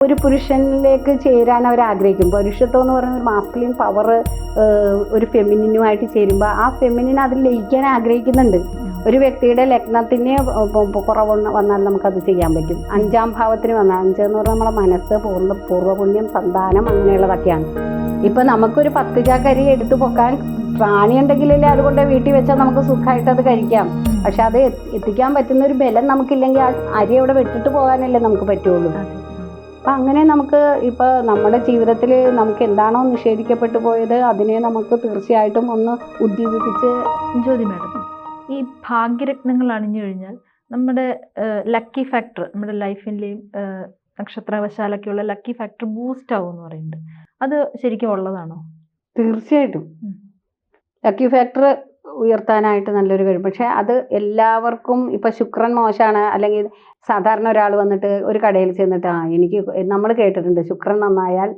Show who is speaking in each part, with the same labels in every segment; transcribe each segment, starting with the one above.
Speaker 1: ഒരു പുരുഷനിലേക്ക് ചേരാൻ അവർ ആഗ്രഹിക്കും. പുരുഷത്വം എന്ന് പറയുന്ന ഒരു മാസ്കുലിൻ പവർ ഒരു ഫെമിനിനുമായിട്ട് ചേരുമ്പോൾ ആ ഫെമിനിൻ അതിൽ ലയിക്കാൻ ആഗ്രഹിക്കുന്നുണ്ട്. ഒരു വ്യക്തിയുടെ ലഗ്നത്തിന് കുറവ് വന്നാൽ നമുക്കത് ചെയ്യാൻ പറ്റും. 5ാം ഭാവത്തിന് വന്നാൽ, 5 എന്ന് പറഞ്ഞാൽ നമ്മുടെ മനസ്സ്, പൂർവ്വപുണ്യം, സന്താനം, അങ്ങനെയുള്ളതൊക്കെയാണ്. ഇപ്പം നമുക്കൊരു 10 ചാക്കരി എടുത്തു പൊക്കാൻ പ്രാണി ഉണ്ടെങ്കിലല്ലേ അതുകൊണ്ട് വീട്ടിൽ വെച്ചാൽ നമുക്ക് സുഖമായിട്ട് അത് കഴിക്കാം. പക്ഷെ അത് എത്തിക്കാൻ പറ്റുന്ന ഒരു ബലം നമുക്കില്ലെങ്കിൽ ആ അരി അവിടെ വിട്ടിട്ട് പോകാനല്ലേ നമുക്ക് പറ്റുള്ളൂ. അപ്പം അങ്ങനെ നമുക്ക് ഇപ്പോൾ നമ്മുടെ ജീവിതത്തിൽ നമുക്ക് എന്താണോ നിഷേധിക്കപ്പെട്ടു പോയത് അതിനെ നമുക്ക് തീർച്ചയായിട്ടും ഒന്ന് ഉദ്ദീപിപ്പിച്ച്.
Speaker 2: ജ്യോതി മാഡം, ഈ ഭാഗ്യരത്നങ്ങൾ അണിഞ്ഞു കഴിഞ്ഞാൽ നമ്മുടെ ലക്കി ഫാക്ടർ, നമ്മുടെ ലൈഫിൻ്റെയും നക്ഷത്രവശാലൊക്കെയുള്ള ലക്കി ഫാക്ടർ ബൂസ്റ്റ് ആവും എന്ന് പറയുന്നുണ്ട്. അത് ശരിക്കും ഉള്ളതാണോ?
Speaker 1: തീർച്ചയായിട്ടും ലക്കി ഫാക്ടർ ഉയർത്താനായിട്ട് നല്ലൊരു കഴിവ്. പക്ഷെ അത് എല്ലാവർക്കും ഇപ്പം ശുക്രൻ മോശമാണ്, അല്ലെങ്കിൽ സാധാരണ ഒരാൾ വന്നിട്ട് ഒരു കടയിൽ ചെന്നിട്ട് എനിക്ക് നമ്മൾ കേട്ടിട്ടുണ്ട് ശുക്രൻ നന്നായാൽ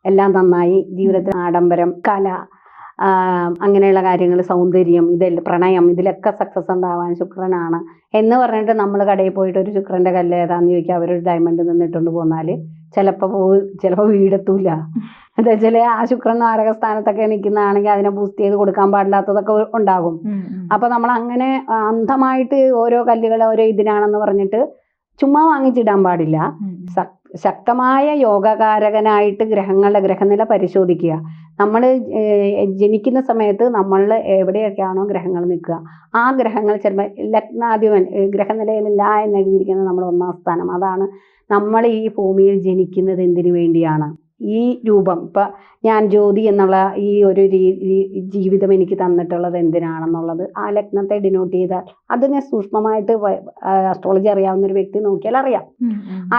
Speaker 1: എല്ലാം നന്നായി, ജീവിതത്തിൽ ആഡംബരം, കല, അങ്ങനെയുള്ള കാര്യങ്ങൾ, സൗന്ദര്യം, ഇതെല്ലാം, പ്രണയം, ഇതിലൊക്കെ സക്സസ് ഉണ്ടാവാൻ ശുക്രനാണ് എന്ന് പറഞ്ഞിട്ട് നമ്മൾ കടയിൽ പോയിട്ട് ഒരു ശുക്രൻ്റെ കല്ല് ഏതാന്ന് ചോദിക്കുക, അവരൊരു ഡയമണ്ട് നിന്നിട്ടുണ്ട് പോന്നാൽ ചിലപ്പോൾ വീടെത്തൂല. എന്താ വെച്ചാൽ ആ ശുക്രൻ നാരകസ്ഥാനത്തൊക്കെ നിൽക്കുന്നതാണെങ്കിൽ അതിനെ ബൂസ്റ്റ് ചെയ്ത് കൊടുക്കാൻ പാടില്ലാത്തതൊക്കെ ഉണ്ടാകും. അപ്പോൾ നമ്മൾ അങ്ങനെ അന്ധമായിട്ട് ഓരോ കല്ലുകൾ ഓരോ ഇതിനാണെന്ന് പറഞ്ഞിട്ട് ചുമ്മാ വാങ്ങിച്ചിടാൻ പാടില്ല. ശക്തമായ യോഗകാരകനായിട്ട് ഗ്രഹനില പരിശോധിക്കുക. നമ്മൾ ജനിക്കുന്ന സമയത്ത് നമ്മൾ എവിടെയൊക്കെയാണോ ഗ്രഹങ്ങൾ നിൽക്കുക ആ ഗ്രഹങ്ങൾ ചിലപ്പോൾ ലഗ്നാധിപൻ ഗ്രഹനിലയിലില്ല എന്നെഴുതിയിരിക്കുന്നത് നമ്മൾ 1ാം സ്ഥാനം. അതാണ് നമ്മൾ ഈ ഭൂമിയിൽ ജനിക്കുന്നത് എന്തിനു വേണ്ടിയാണ്, ഈ രൂപം, ഇപ്പം ഞാൻ ജ്യോതി എന്നുള്ള ഈ ഒരു ജീവിതം എനിക്ക് തന്നിട്ടുള്ളത് എന്തിനാണെന്നുള്ളത് ആ ലഗ്നത്തെ ഡിനോട്ട് ചെയ്താൽ അതിനെ സൂക്ഷ്മമായിട്ട് അസ്ട്രോളജി അറിയാവുന്ന ഒരു വ്യക്തി നോക്കിയാൽ അറിയാം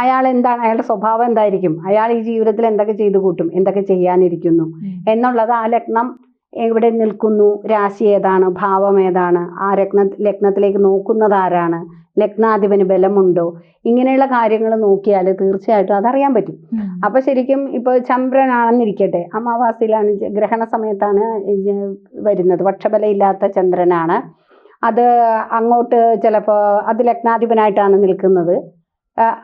Speaker 1: അയാൾ എന്താണ്, അയാളുടെ സ്വഭാവം എന്തായിരിക്കും, അയാൾ ഈ ജീവിതത്തിൽ എന്തൊക്കെ ചെയ്തു കൂട്ടും, എന്തൊക്കെ ചെയ്യാനിരിക്കുന്നു എന്നുള്ളത് ആ ലഗ്നം എവിടെ നിൽക്കുന്നു, രാശി ഏതാണ്, ഭാവം ഏതാണ്, ആ ലഗ്നത്തിലേക്ക് നോക്കുന്നത് ആരാണ്, ലഗ്നാധിപന് ബലമുണ്ടോ, ഇങ്ങനെയുള്ള കാര്യങ്ങൾ നോക്കിയാൽ തീർച്ചയായിട്ടും അതറിയാൻ പറ്റും. അപ്പം ശരിക്കും ഇപ്പോൾ ചന്ദ്രനാണെന്നിരിക്കട്ടെ, അമാവാസിയിലാണ്, ഗ്രഹണ സമയത്താണ് വരുന്നത്, പക്ഷബലം ഇല്ലാത്ത ചന്ദ്രനാണ്. അത് അങ്ങോട്ട് ചിലപ്പോൾ അത് ലഗ്നാധിപനായിട്ടാണ് നിൽക്കുന്നത്.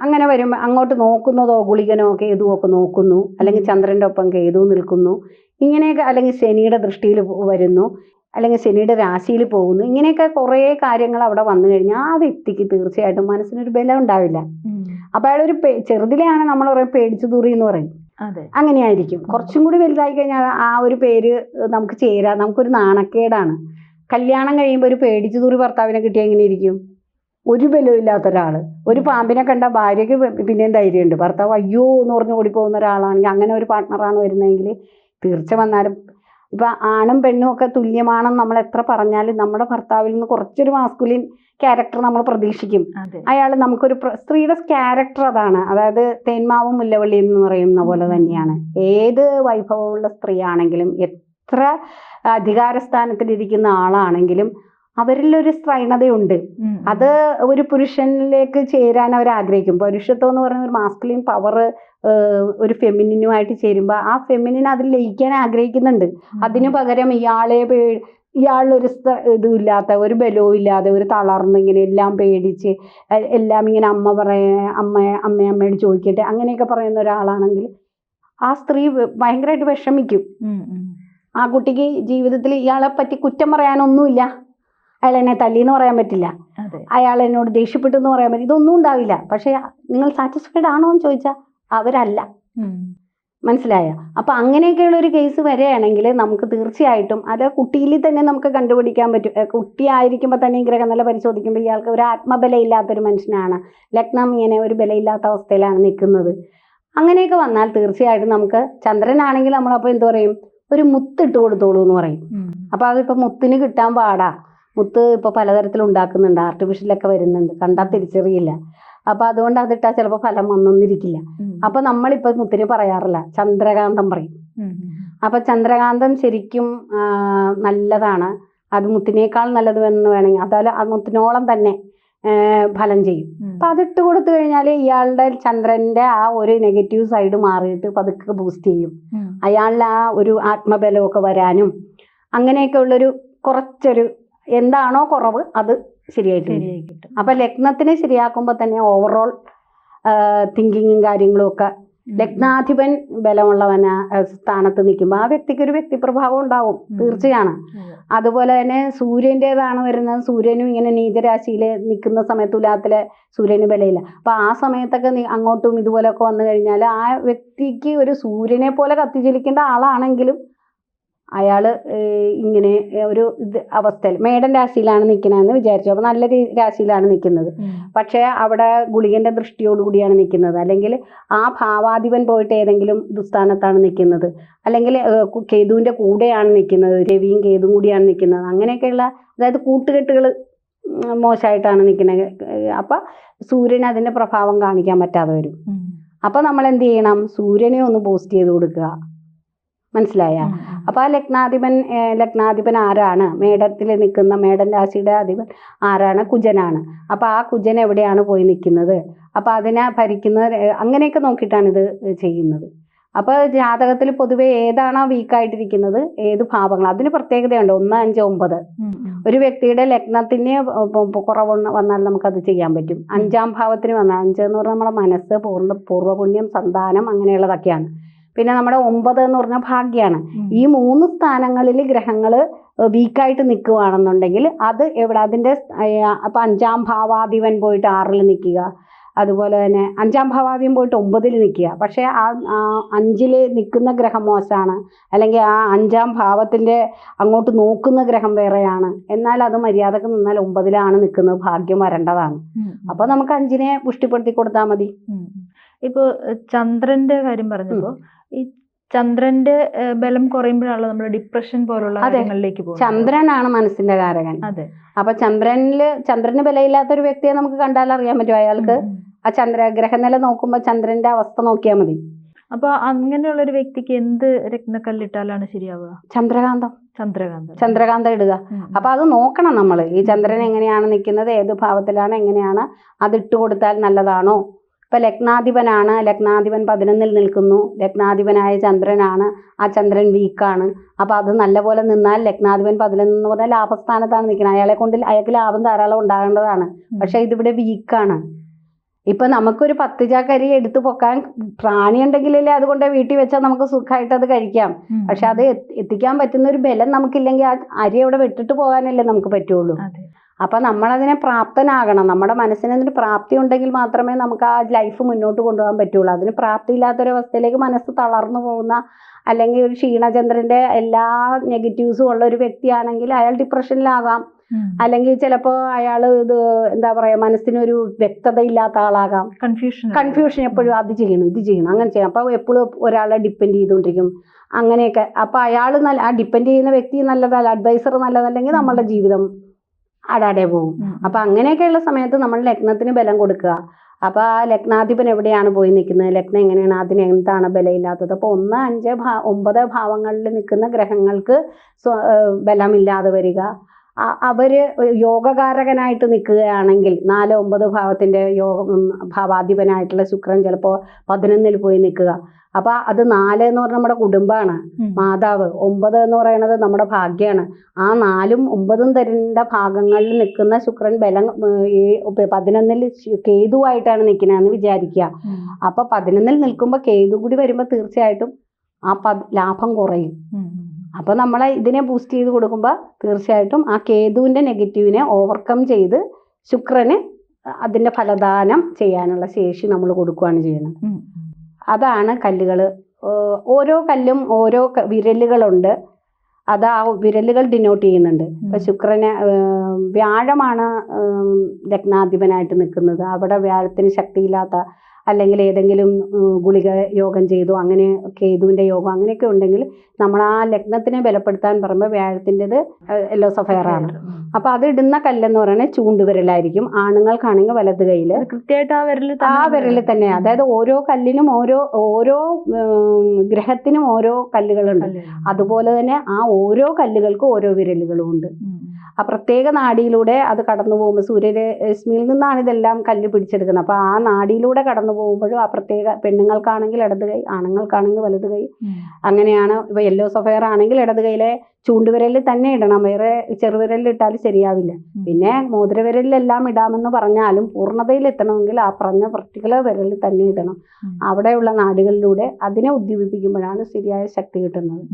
Speaker 1: അങ്ങനെ വരുമ്പോൾ അങ്ങോട്ട് നോക്കുന്നതോ ഗുളികനോ കേതുവോ ഒക്കെ നോക്കുന്നു, അല്ലെങ്കിൽ ചന്ദ്രൻ്റെ ഒപ്പം കേതു നിൽക്കുന്നു, ഇങ്ങനെയൊക്കെ, അല്ലെങ്കിൽ ശനിയുടെ ദൃഷ്ടിയിൽ വരുന്നു, അല്ലെങ്കിൽ ശനിയുടെ രാശിയിൽ പോകുന്നു, ഇങ്ങനെയൊക്കെ കുറേ കാര്യങ്ങൾ അവിടെ വന്നു കഴിഞ്ഞാൽ ആ വ്യക്തിക്ക് തീർച്ചയായിട്ടും മനസ്സിനൊരു ബലം ഉണ്ടാവില്ല. അപ്പോൾ അയാളൊരു ചെറുതിലെയാണ് നമ്മൾ പറയും പേടിച്ചു തൂറി എന്ന് പറയും, അങ്ങനെയായിരിക്കും. കുറച്ചും കൂടി വലുതായി കഴിഞ്ഞാൽ ആ ഒരു പേര് നമുക്ക് ചേരാ, നമുക്കൊരു നാണക്കേടാണ്. കല്യാണം കഴിയുമ്പോൾ ഒരു പേടിച്ചു തൂറി ഭർത്താവിനെ കിട്ടിയാൽ എങ്ങനെ ഇരിക്കും? ഒരു ബലവും ഇല്ലാത്ത ഒരാൾ, ഒരു പാമ്പിനെ കണ്ട ഭാര്യയ്ക്ക് പിന്നെയും ധൈര്യമുണ്ട്, ഭർത്താവ് അയ്യോ എന്ന് പറഞ്ഞ് ഓടിപ്പോകുന്ന ഒരാളാണെങ്കിൽ, അങ്ങനെ ഒരു പാർട്ട്ണറാണ് വരുന്നതെങ്കിൽ തീർച്ച വന്നാലും ഇപ്പം ആണും പെണ്ണും ഒക്കെ തുല്യമാണെന്ന് നമ്മൾ എത്ര പറഞ്ഞാലും നമ്മുടെ ഭർത്താവിൽ നിന്ന് കുറച്ചൊരു മാസ്കുലിൻ ക്യാരക്ടർ നമ്മൾ പ്രതീക്ഷിക്കും. അയാൾ നമുക്കൊരു സ്ത്രീയുടെ ക്യാരക്ടർ അതാണ്. അതായത് തേന്മാവും മുല്ലവള്ളിയും എന്ന് പറയുന്ന പോലെ തന്നെയാണ് ഏത് വൈഭവമുള്ള സ്ത്രീ ആണെങ്കിലും, എത്ര അധികാരസ്ഥാനത്തിലിരിക്കുന്ന ആളാണെങ്കിലും അവരിലൊരു സ്ത്രൈണതയുണ്ട്. അത് ഒരു പുരുഷനിലേക്ക് ചേരാൻ അവർ ആഗ്രഹിക്കും. പുരുഷത്വം എന്ന് പറയുന്ന ഒരു മാസ്കുലിൻ പവർ ഒരു ഫെമിനിനുമായിട്ട് ചേരുമ്പോൾ ആ ഫെമിനിൻ അതിൽ ലയിക്കാൻ ആഗ്രഹിക്കുന്നുണ്ട്. അതിനു പകരം ഇയാളൊരു ഇതും ഇല്ലാത്ത, ഒരു ബലവും ഇല്ലാതെ, ഒരു തളർന്ന് ഇങ്ങനെ എല്ലാം പേടിച്ച് എല്ലാം ഇങ്ങനെ അമ്മയോട് ചോദിക്കട്ടെ അങ്ങനെയൊക്കെ പറയുന്ന ഒരാളാണെങ്കിൽ ആ സ്ത്രീ ഭയങ്കരമായിട്ട് വിഷമിക്കും. ആ കുട്ടിക്ക് ജീവിതത്തിൽ ഇയാളെ പറ്റി കുറ്റം പറയാനൊന്നുമില്ല, അയാൾ എന്നെ തല്ലിയെന്ന് പറയാൻ പറ്റില്ല, അയാൾ എന്നോട് ദേഷ്യപ്പെട്ടു എന്ന് പറയാൻ പറ്റില്ല, ഇതൊന്നും ഉണ്ടാവില്ല. പക്ഷെ നിങ്ങൾ സാറ്റിസ്ഫൈഡ് ആണോ എന്ന് ചോദിച്ചാൽ അവരല്ല. മനസ്സിലായോ? അപ്പം അങ്ങനെയൊക്കെയുള്ള ഒരു കേസ് വരികയാണെങ്കിൽ നമുക്ക് തീർച്ചയായിട്ടും അത് കുട്ടിയിൽ തന്നെ നമുക്ക് കണ്ടുപിടിക്കാൻ പറ്റും. കുട്ടിയായിരിക്കുമ്പോൾ തന്നെ ഗ്രഹനില പരിശോധിക്കുമ്പോൾ ഇയാൾക്ക് ഒരു ആത്മബലം ഇല്ലാത്തൊരു മനുഷ്യനാണ്, ലഗ്നം ഇങ്ങനെ ഒരു ബലമില്ലാത്ത അവസ്ഥയിലാണ് നിൽക്കുന്നത്. അങ്ങനെയൊക്കെ വന്നാൽ തീർച്ചയായിട്ടും നമുക്ക്, ചന്ദ്രനാണെങ്കിൽ നമ്മളപ്പോൾ എന്ത് പറയും, ഒരു മുത്തിട്ട് കൊടുത്തോളൂ എന്ന് പറയും. അപ്പോൾ അതിപ്പോൾ മുത്തിന് കിട്ടാൻ പാടാ. മുത്ത് ഇപ്പോൾ പലതരത്തിൽ ഉണ്ടാക്കുന്നുണ്ട്, ആർട്ടിഫിഷ്യലൊക്കെ വരുന്നുണ്ട്, കണ്ടാൽ തിരിച്ചറിയില്ല. അപ്പോൾ അതുകൊണ്ട് അതിട്ടാൽ ചിലപ്പോൾ ഫലം വന്നൊന്നിരിക്കില്ല. അപ്പോൾ നമ്മളിപ്പോൾ മുത്തിന് പറയാറില്ല, ചന്ദ്രകാന്തം പറയും. അപ്പോൾ ചന്ദ്രകാന്തം ശരിക്കും നല്ലതാണ്, അത് മുത്തിനേക്കാൾ നല്ലത് എന്ന് വേണമെങ്കിൽ, അതുപോലെ അത് മുത്തിനോളം തന്നെ ഫലം ചെയ്യും. അപ്പം അതിട്ട് കൊടുത്തു കഴിഞ്ഞാൽ ഇയാളുടെ ചന്ദ്രൻ്റെ ആ ഒരു നെഗറ്റീവ് സൈഡ് മാറിയിട്ട് പതുക്കെ ബൂസ്റ്റ് ചെയ്യും. അയാളുടെ ആ ഒരു ആത്മബലമൊക്കെ വരാനും അങ്ങനെയൊക്കെ ഉള്ളൊരു കുറച്ചൊരു എന്താണോ കുറവ് അത് ശരിയായിട്ട് കിട്ടും. അപ്പം ലഗ്നത്തിനെ ശരിയാക്കുമ്പോൾ തന്നെ ഓവറോൾ തിങ്കിങ്ങും കാര്യങ്ങളും ഒക്കെ ലഗ്നാധിപൻ ബലമുള്ളവന സ്ഥാനത്ത് നിൽക്കുമ്പോൾ ആ വ്യക്തിക്ക് ഒരു വ്യക്തിപ്രഭാവം ഉണ്ടാവും, തീർച്ചയാണ്. അതുപോലെ തന്നെ സൂര്യൻ്റെതാണ് വരുന്നത്. സൂര്യനും ഇങ്ങനെ നീചരാശിയിൽ നിൽക്കുന്ന സമയത്ത് തുലാത്തിലെ സൂര്യന് ബലമില്ല. അപ്പോൾ ആ സമയത്തൊക്കെ അങ്ങോട്ടും ഇതുപോലെയൊക്കെ വന്നു കഴിഞ്ഞാൽ ആ വ്യക്തിക്ക് ഒരു സൂര്യനെ പോലെ കത്തിജ്വലിക്കേണ്ട ആളാണെങ്കിലും അയാൾ ഇങ്ങനെ ഒരു അവസ്ഥയിൽ മേടൻ രാശിയിലാണ് നിൽക്കണമെന്ന് വിചാരിച്ചു. അപ്പോൾ നല്ല രാശിയിലാണ് നിൽക്കുന്നത്, പക്ഷേ അവിടെ ഗുളികൻ്റെ ദൃഷ്ടിയോടുകൂടിയാണ് നിൽക്കുന്നത്, അല്ലെങ്കിൽ ആ ഭാവാധിപൻ പോയിട്ട് ഏതെങ്കിലും ദുസ്ഥാനത്താണ് നിൽക്കുന്നത്, അല്ലെങ്കിൽ കേതുവിൻ്റെ കൂടെയാണ് നിൽക്കുന്നത്, രവിയും കേതുവും കൂടിയാണ് നിൽക്കുന്നത്. അങ്ങനെയൊക്കെയുള്ള അതായത് കൂട്ടുകെട്ടുകൾ മോശമായിട്ടാണ് നിൽക്കുന്നത്. അപ്പം സൂര്യന് അതിൻ്റെ പ്രഭാവം കാണിക്കാൻ പറ്റാതെ വരും. അപ്പം നമ്മൾ എന്ത് ചെയ്യണം? സൂര്യനെ ഒന്ന് ബൂസ്റ്റ് ചെയ്ത് കൊടുക്കുക. മനസ്സിലായ? അപ്പോൾ ആ ലഗ്നാധിപൻ ആരാണ്? മേടത്തിൽ നിൽക്കുന്ന മേടൻ രാശിയുടെ അധിപൻ ആരാണ്? കുജനാണ്. അപ്പോൾ ആ കുജൻ എവിടെയാണ് പോയി നിൽക്കുന്നത്? അപ്പോൾ അതിനെ ഭരിക്കുന്നത് അങ്ങനെയൊക്കെ നോക്കിയിട്ടാണ് ഇത് ചെയ്യുന്നത്. അപ്പോൾ ജാതകത്തിൽ പൊതുവെ ഏതാണോ വീക്കായിട്ടിരിക്കുന്നത്, ഏത് ഭാവങ്ങൾ, അതിന് പ്രത്യേകതയുണ്ട്. 1, 5, 9 ഒരു വ്യക്തിയുടെ ലഗ്നത്തിന് കുറവ് വന്നാൽ നമുക്കത് ചെയ്യാൻ പറ്റും. 5-ാം ഭാവത്തിന് വന്നാൽ, 5 എന്ന് പറഞ്ഞാൽ നമ്മുടെ മനസ്സ്, പൂർവ്വപുണ്യം, സന്താനം, അങ്ങനെയുള്ളതൊക്കെയാണ്. പിന്നെ നമ്മുടെ 9 എന്ന് പറഞ്ഞാൽ ഭാഗ്യമാണ്. ഈ 3 സ്ഥാനങ്ങളിൽ ഗ്രഹങ്ങൾ വീക്കായിട്ട് നിൽക്കുകയാണെന്നുണ്ടെങ്കിൽ അത് എവിടെ? അതിൻ്റെ അപ്പം 5-ാം ഭാവാധിപൻ പോയിട്ട് 6-ൽ നിൽക്കുക, അതുപോലെ തന്നെ 5-ാം ഭാവാധിപൻ പോയിട്ട് 9-ൽ നിൽക്കുക. പക്ഷേ ആ 5-ൽ നിൽക്കുന്ന ഗ്രഹം മോശമാണ്, അല്ലെങ്കിൽ ആ 5-ാം ഭാവത്തിൻ്റെ അങ്ങോട്ട് നോക്കുന്ന ഗ്രഹം വേറെയാണ്. എന്നാൽ അത് മര്യാദക്ക് നിന്നാൽ 9-ലാണ് നിൽക്കുന്നത്, ഭാഗ്യം വരേണ്ടതാണ്. അപ്പോൾ നമുക്ക് 5-നെ പുഷ്ടിപ്പെടുത്തി കൊടുത്താൽ മതി.
Speaker 2: ഇപ്പോൾ ചന്ദ്രന്റെ കാര്യം പറഞ്ഞപ്പോൾ ഈ ചന്ദ്രന്റെ ബലം കുറയുമ്പോഴാണല്ലോ നമ്മൾ ഡിപ്രഷൻ പോലുള്ള കാര്യങ്ങളിലേക്ക് പോകുന്നത്.
Speaker 1: ചന്ദ്രനാണ് മനസ്സിന്റെ കാരകൻ.
Speaker 2: അതെ.
Speaker 1: അപ്പൊ ചന്ദ്രന് ബലമില്ലാത്ത ഒരു വ്യക്തിയെ നമുക്ക് കണ്ടാൽ അറിയാൻ പറ്റും. അയാൾക്ക് ആ ഗ്രഹനില നോക്കുമ്പോൾ ചന്ദ്രന്റെ അവസ്ഥ നോക്കിയാൽ മതി.
Speaker 2: അപ്പൊ അങ്ങനെയുള്ള ഒരു വ്യക്തിക്ക് എന്ത് രത്നക്കല്ലിട്ടാലാണ് ശരിയാവുക?
Speaker 1: ചന്ദ്രകാന്തം ഇടുക. അപ്പൊ അത് നോക്കണം നമ്മൾ. ഈ ചന്ദ്രൻ എങ്ങനെയാണ് നിൽക്കുന്നത്, ഏത് ഭാവത്തിലാണ്, എങ്ങനെയാണ്, അത് ഇട്ട് കൊടുത്താൽ നല്ലതാണോ? ഇപ്പൊ ലഗ്നാധിപനാണ്, ലഗ്നാധിപൻ 11-ൽ നിൽക്കുന്നു, ലഗ്നാധിപനായ ചന്ദ്രനാണ്, ആ ചന്ദ്രൻ വീക്കാണ്. അപ്പൊ അത് നല്ലപോലെ നിന്നാൽ ലഗ്നാധിപൻ 11 എന്ന് പറഞ്ഞാൽ ലാഭസ്ഥാനത്താണ് നിൽക്കുന്നത്. അയാൾക്ക് ലാഭം ധാരാളം ഉണ്ടാകേണ്ടതാണ്. പക്ഷെ ഇതിവിടെ വീക്കാണ്. ഇപ്പൊ നമുക്കൊരു 10 ചാക്ക് അരി എടുത്തു പൊക്കാൻ പ്രാണി ഉണ്ടെങ്കിലല്ലേ അതുകൊണ്ട് വീട്ടിൽ വെച്ചാൽ നമുക്ക് സുഖമായിട്ട് അത് കഴിക്കാം. പക്ഷെ അത് എത്തിക്കാൻ പറ്റുന്ന ഒരു ബലം നമുക്കില്ലെങ്കിൽ ആ അരി അവിടെ വിട്ടിട്ട് പോകാനല്ലേ നമുക്ക് പറ്റുള്ളൂ. അപ്പൊ നമ്മളതിനെ പ്രാപ്തനാകണം. നമ്മുടെ മനസ്സിന് അതിന് പ്രാപ്തി ഉണ്ടെങ്കിൽ മാത്രമേ നമുക്ക് ആ ലൈഫ് മുന്നോട്ട് കൊണ്ടുപോകാൻ പറ്റുള്ളൂ. അതിന് പ്രാപ്തി ഇല്ലാത്തൊരവസ്ഥയിലേക്ക് മനസ്സ് തളർന്നു പോകുന്ന, അല്ലെങ്കിൽ ഒരു ക്ഷീണചന്ദ്രന്റെ എല്ലാ നെഗറ്റീവ്സും ഉള്ള ഒരു വ്യക്തിയാണെങ്കിൽ അയാൾ ഡിപ്രഷനിലാകാം. അല്ലെങ്കിൽ ചിലപ്പോൾ അയാൾ ഇത് എന്താ പറയാ, മനസ്സിനൊരു വ്യക്തത ഇല്ലാത്ത ആളാകാം. കൺഫ്യൂഷൻ എപ്പോഴും അത് ചെയ്യണം, ഇത് ചെയ്യണം, അങ്ങനെ ചെയ്യണം. അപ്പോൾ എപ്പോഴും ഒരാളെ ഡിപ്പെൻഡ് ചെയ്തുകൊണ്ടിരിക്കും. അങ്ങനെയൊക്കെ. അപ്പൊ അയാൾ ആ ഡിപ്പെൻഡ് ചെയ്യുന്ന വ്യക്തി നല്ലതല്ല, അഡ്വൈസർ നല്ലതല്ലെങ്കിൽ നമ്മളുടെ ജീവിതം അടാടെ പോകും. അപ്പൊ അങ്ങനെയൊക്കെയുള്ള സമയത്ത് നമ്മൾ ലഗ്നത്തിന് ബലം കൊടുക്കുക. അപ്പൊ ആ ലഗ്നാധിപൻ എവിടെയാണ് പോയി നിൽക്കുന്നത്, ലഗ്നം എങ്ങനെയാണ്, അതിന് എന്താണ് ബലമില്ലാത്തത്? അപ്പൊ 1, 5, 9 ഭാവങ്ങളിൽ നിൽക്കുന്ന ഗ്രഹങ്ങൾക്ക് ബലമില്ലാതെ വരിക. അവര് യോഗകാരകനായിട്ട് നിൽക്കുകയാണെങ്കിൽ 4, 9 ഭാവത്തിന്റെ ഭാവാധിപനായിട്ടുള്ള ശുക്രൻ ചിലപ്പോൾ 11-ൽ പോയി നിൽക്കുക. അപ്പൊ അത് 4 എന്ന് പറഞ്ഞാൽ നമ്മുടെ കുടുംബമാണ്, മാതാവ്. 9 എന്ന് പറയുന്നത് നമ്മുടെ ഭാഗ്യമാണ്. ആ 4ഉം 9ഉം തരുന്ന ഭാഗങ്ങളിൽ നിൽക്കുന്ന ശുക്രൻ ബലം 11-ൽ കേതുവായിട്ടാണ് നിൽക്കുന്നതെന്ന് വിചാരിക്കുക. അപ്പൊ 11-ൽ നിൽക്കുമ്പോൾ കേതു കൂടി വരുമ്പോൾ തീർച്ചയായിട്ടും ആ ലാഭം കുറയും. അപ്പൊ നമ്മളെ ഇതിനെ ബൂസ്റ്റ് ചെയ്ത് കൊടുക്കുമ്പോൾ തീർച്ചയായിട്ടും ആ കേതുവിന്റെ നെഗറ്റീവിനെ ഓവർകം ചെയ്ത് ശുക്രന് അതിന്റെ ഫലദാനം ചെയ്യാനുള്ള ശേഷി നമ്മൾ കൊടുക്കുകയാണ് ചെയ്യുന്നത്. അതാണ് കല്ലുകൾ. ഓരോ കല്ലും ഓരോ വിരലുകളുണ്ട്. അത് ആ വിരലുകൾ ഡിനോട്ട് ചെയ്യുന്നുണ്ട്. ഇപ്പൊ ശുക്രന് വ്യാഴമാണ് ലഗ്നാധിപനായിട്ട് നിൽക്കുന്നത്. അവിടെ വ്യാഴത്തിന് ശക്തിയില്ലാത്ത, അല്ലെങ്കിൽ ഏതെങ്കിലും ഗുളിക യോഗം ചെയ്തു, അങ്ങനെ കേതുവിന്റെ യോഗം അങ്ങനെയൊക്കെ ഉണ്ടെങ്കിൽ നമ്മൾ ആ ലഗ്നത്തിനെ ബലപ്പെടുത്താൻ പറയുമ്പോൾ വ്യാഴത്തിൻ്റെത് യെല്ലോ സഫയറാണ്. അപ്പൊ അത് ഇടുന്ന കല്ലെന്ന് പറയുന്നത് ചൂണ്ടുവിരലായിരിക്കും. ആണുങ്ങൾക്കാണെങ്കിൽ വലത് കയ്യിൽ
Speaker 2: കൃത്യമായിട്ട് ആ
Speaker 1: വിരലിൽ തന്നെ. അതായത് ഓരോ കല്ലിനും ഓരോ ഗ്രഹത്തിനും ഓരോ കല്ലുകളുണ്ട്. അതുപോലെ തന്നെ ആ ഓരോ കല്ലുകൾക്കും ഓരോ വിരലുകളും ഉണ്ട്. ആ പ്രത്യേക നാഡിയിലൂടെ അത് കടന്നു പോകുമ്പോൾ സൂര്യരശ്മിയിൽ നിന്നാണ് ഇതെല്ലാം കല്ല് പിടിച്ചെടുക്കുന്നത്. അപ്പോൾ ആ നാഡിയിലൂടെ കടന്നു പോകുമ്പോഴും ആ പ്രത്യേക പെണ്ണുങ്ങൾക്കാണെങ്കിൽ ഇടത് കൈ, ആണുങ്ങൾക്കാണെങ്കിൽ വലത് കൈ, അങ്ങനെയാണ്. ഇപ്പോൾ യെല്ലോ സഫയർ ആണെങ്കിൽ ഇടത് കൈയിലെ ചൂണ്ടുവിരലിൽ തന്നെ ഇടണം, വേറെ ചെറുവിരലിൽ ഇട്ടാൽ ശരിയാവില്ല. പിന്നെ മോതിരവിരലിലെല്ലാം ഇടാമെന്ന് പറഞ്ഞാലും പൂർണ്ണതയിൽ എത്തണമെങ്കിൽ ആ പറഞ്ഞ പർട്ടിക്കുലർ വിരലിൽ തന്നെ ഇടണം. അവിടെയുള്ള നാടുകളിലൂടെ അതിനെ ഉദ്ദീപിപ്പിക്കുമ്പോഴാണ് ശരിയായ ശക്തി കിട്ടുന്നത്.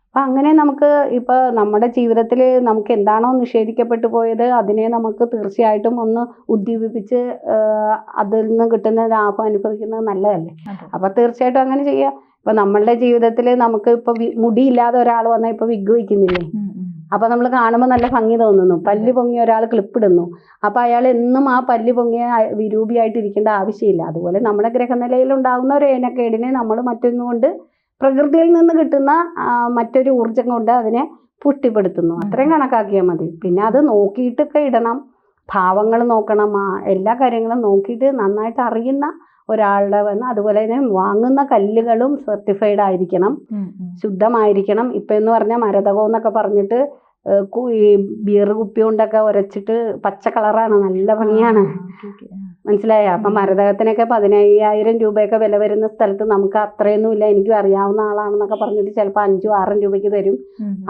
Speaker 1: അപ്പം അങ്ങനെ നമുക്ക് ഇപ്പോൾ നമ്മുടെ ജീവിതത്തിൽ നമുക്ക് എന്താണോ നിഷേധിക്കപ്പെട്ടു പോയത് അതിനെ നമുക്ക് തീർച്ചയായിട്ടും ഒന്ന് ഉദ്ദീപിപ്പിച്ച് അതിൽ നിന്ന് കിട്ടുന്ന ലാഭം അനുഭവിക്കുന്നത് നല്ലതല്ലേ. അപ്പം തീർച്ചയായിട്ടും അങ്ങനെ ചെയ്യാം. ഇപ്പം നമ്മളുടെ ജീവിതത്തിൽ നമുക്ക് ഇപ്പോൾ മുടിയില്ലാതെ ഒരാൾ വന്നാൽ ഇപ്പോൾ വിഗ് വയ്ക്കുന്നില്ലേ, അപ്പോൾ നമ്മൾ കാണുമ്പോൾ നല്ല ഭംഗി തോന്നുന്നു. പല്ല് പൊങ്ങിയ ഒരാൾ ക്ലിപ്പിടുന്നു, അപ്പോൾ അയാൾ എന്നും ആ പല്ല് പൊങ്ങിയ വിരൂപിയായിട്ടിരിക്കേണ്ട ആവശ്യമില്ല. അതുപോലെ നമ്മുടെ ഗ്രഹനിലയിൽ ഉണ്ടാകുന്ന ഒരു ഏനക്കേടിനെ നമ്മൾ മറ്റൊന്നുകൊണ്ട് പ്രകൃതിയിൽ നിന്ന് കിട്ടുന്ന മറ്റൊരു ഊർജം കൊണ്ട് അതിനെ പുഷ്ടിപ്പെടുത്തുന്നു. അത്രയും കണക്കാക്കിയാൽ മതി. പിന്നെ അത് നോക്കിയിട്ടൊക്കെ ഇടണം, ഭാവങ്ങൾ നോക്കണം, എല്ലാ കാര്യങ്ങളും നോക്കിയിട്ട് നന്നായിട്ട് അറിയുന്ന ഒരാളുടെ വന്ന്. അതുപോലെ തന്നെ വാങ്ങുന്ന കല്ലുകളും സർട്ടിഫൈഡ് ആയിരിക്കണം, ശുദ്ധമായിരിക്കണം. ഇപ്പം എന്ന് പറഞ്ഞാൽ മരതകം എന്നൊക്കെ പറഞ്ഞിട്ട് ഈ ബിയർ കുപ്പി കൊണ്ടൊക്കെ ഉരച്ചിട്ട് പച്ച കളറാണ്, നല്ല ഭംഗിയാണ്, മനസ്സിലായോ? അപ്പം മരതകത്തിനൊക്കെ 15,000 രൂപയൊക്കെ വില വരുന്ന സ്ഥലത്ത് നമുക്ക് അത്രയൊന്നുമില്ല, എനിക്കും അറിയാവുന്ന ആളാണെന്നൊക്കെ പറഞ്ഞിട്ട് ചിലപ്പോൾ 5-6 രൂപയ്ക്ക് തരും.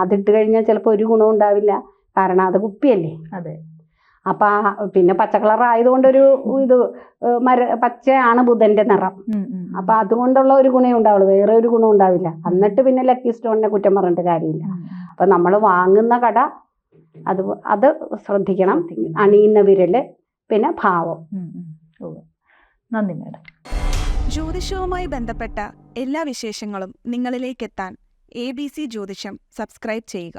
Speaker 1: അതിട്ട് കഴിഞ്ഞാൽ ചിലപ്പോൾ ഒരു ഗുണവും ഉണ്ടാവില്ല, കാരണം അത് കുപ്പിയല്ലേ.
Speaker 2: അതെ.
Speaker 1: അപ്പം പിന്നെ പച്ച കളർ ആയതുകൊണ്ടൊരു ഇത് പച്ചയാണ് ബുധന്റെ നിറം, അപ്പം അതുകൊണ്ടുള്ള ഒരു ഗുണമേ ഉണ്ടാവുള്ളൂ, വേറെ ഒരു ഗുണം ഉണ്ടാവില്ല. എന്നിട്ട് പിന്നെ ലക്കി സ്റ്റോണിനെ കുറ്റം പറഞ്ഞിട്ട് കാര്യമില്ല. അപ്പം നമ്മൾ വാങ്ങുന്ന കട അത് ശ്രദ്ധിക്കണം, അണിയുന്ന വിരല്, പിന്നെ ഭാവം.
Speaker 2: നന്ദി മാഡം.
Speaker 3: ജ്യോതിഷവുമായി ബന്ധപ്പെട്ട എല്ലാ വിശേഷങ്ങളും നിങ്ങളിലേക്കെത്താൻ ABC ജ്യോതിഷം സബ്സ്ക്രൈബ് ചെയ്യുക.